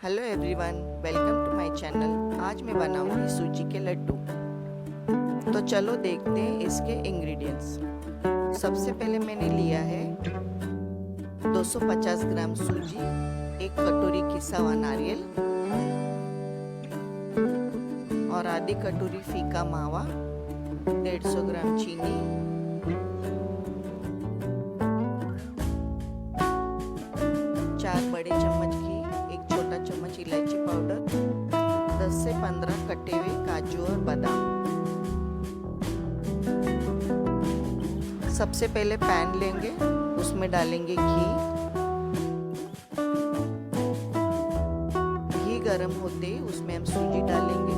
Hello everyone, welcome to my channel. आज मैं बनाऊंगी सूजी के लड्डू। तो चलो देखते हैं इसके इंग्रेडिएंट्स। सबसे पहले मैंने लिया है 250 ग्राम सूजी, एक कटोरी किसा हुआ नारियल और आधी कटोरी फीका मावा, 150 ग्राम चीनी, 4 बड़े चम्मच घी, एक छोटा चम्मच इलायची पाउडर, 10 से 15 कटे हुए काजू और बादाम। सबसे पहले पैन लेंगे, उसमें डालेंगे घी। घी गरम होते ही उसमें हम सूजी डालेंगे।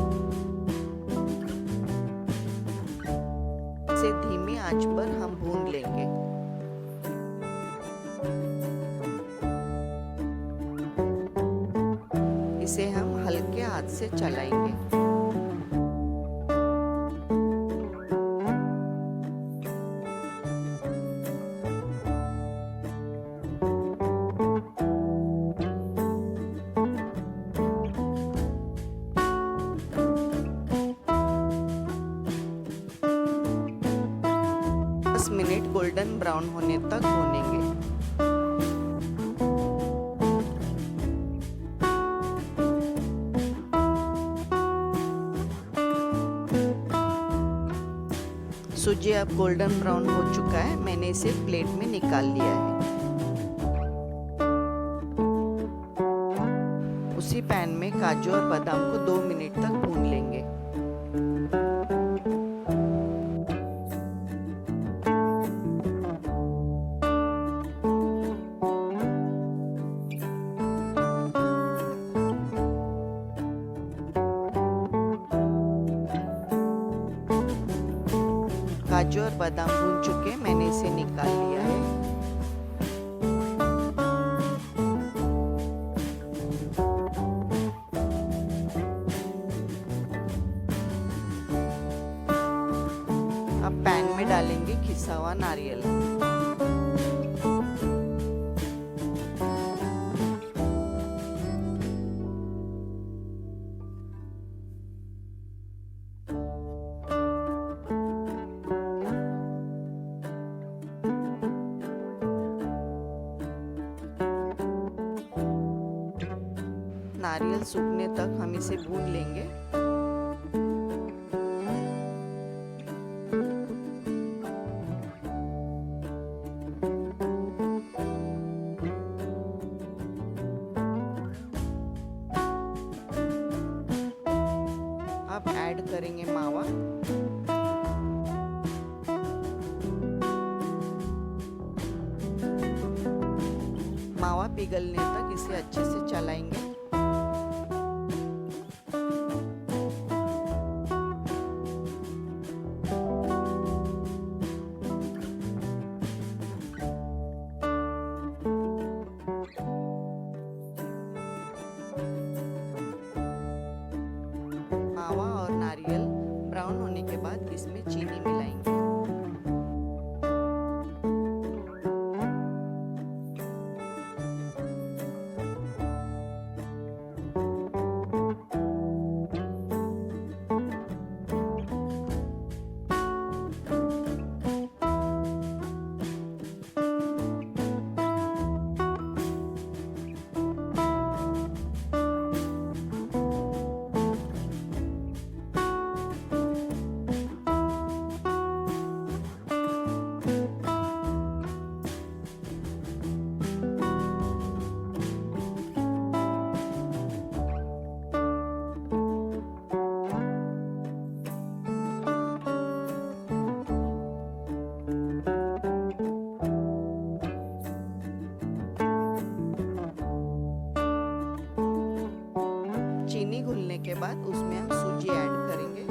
इसे धीमी आंच पर हम भून लेंगे। इसे हम हल्के हाथ से चलाएंगे। मिनट गोल्डन ब्राउन होने तक भूनेंगे। सूजी अब गोल्डन ब्राउन हो चुका है, मैंने इसे प्लेट में निकाल लिया है। उसी पैन में काजू और बादाम को 2 मिनट तक भून लेंगे। काजू और बादाम भून चुके, मैंने इसे निकाल लिया है। अब पैन में डालेंगे घिसा हुआ नारियल। नारियल सूखने तक हम इसे भून लेंगे। अब ऐड करेंगे मावा। मावा पिघलने तक इसे अच्छे से चलाएंगे। मावा और नारियल ब्राउन होने के बाद इसमें चीनी मिलाएंगे। चीनी घुलने के बाद उसमें हम सूजी ऐड करेंगे।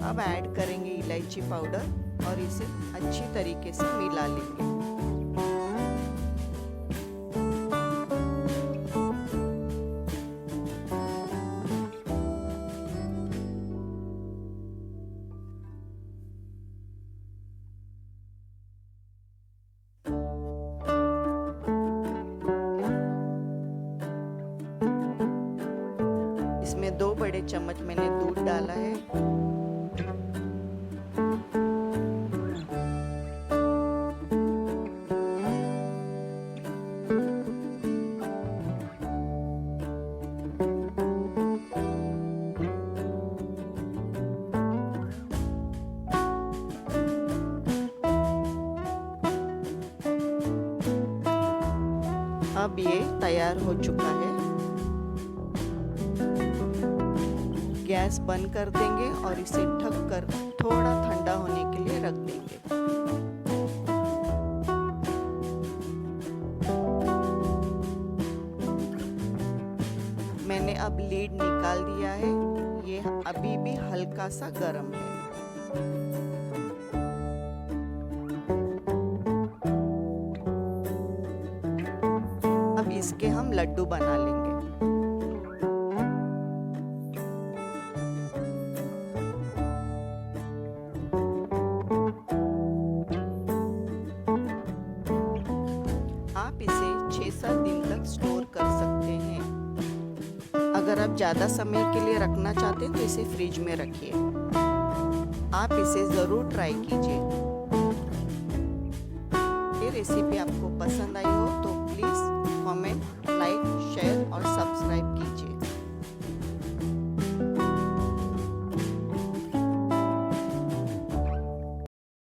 अब ऐड करेंगे इलायची पाउडर और इसे अच्छी तरीके से मिला लेंगे। इसमें 2 बड़े चम्मच मैंने दूध डाला है। अब ये तैयार हो चुका है। गैस बंद कर देंगे और इसे ढक कर थोड़ा ठंडा होने के लिए रख देंगे। मैंने अब लीड निकाल दिया है। ये अभी भी हल्का सा गर्म है। अब इसके हम लड्डू बना लेंगे। आप इसे 6-7 दिन तक स्टोर कर सकते हैं। अगर आप ज़्यादा समय के लिए रखना चाहते हैं तो इसे फ्रिज में रखिए। आप इसे ज़रूर ट्राई कीजिए। ये रेसिपी आपको पसंद आई हो तो प्लीज़ कमेंट, लाइक, शेयर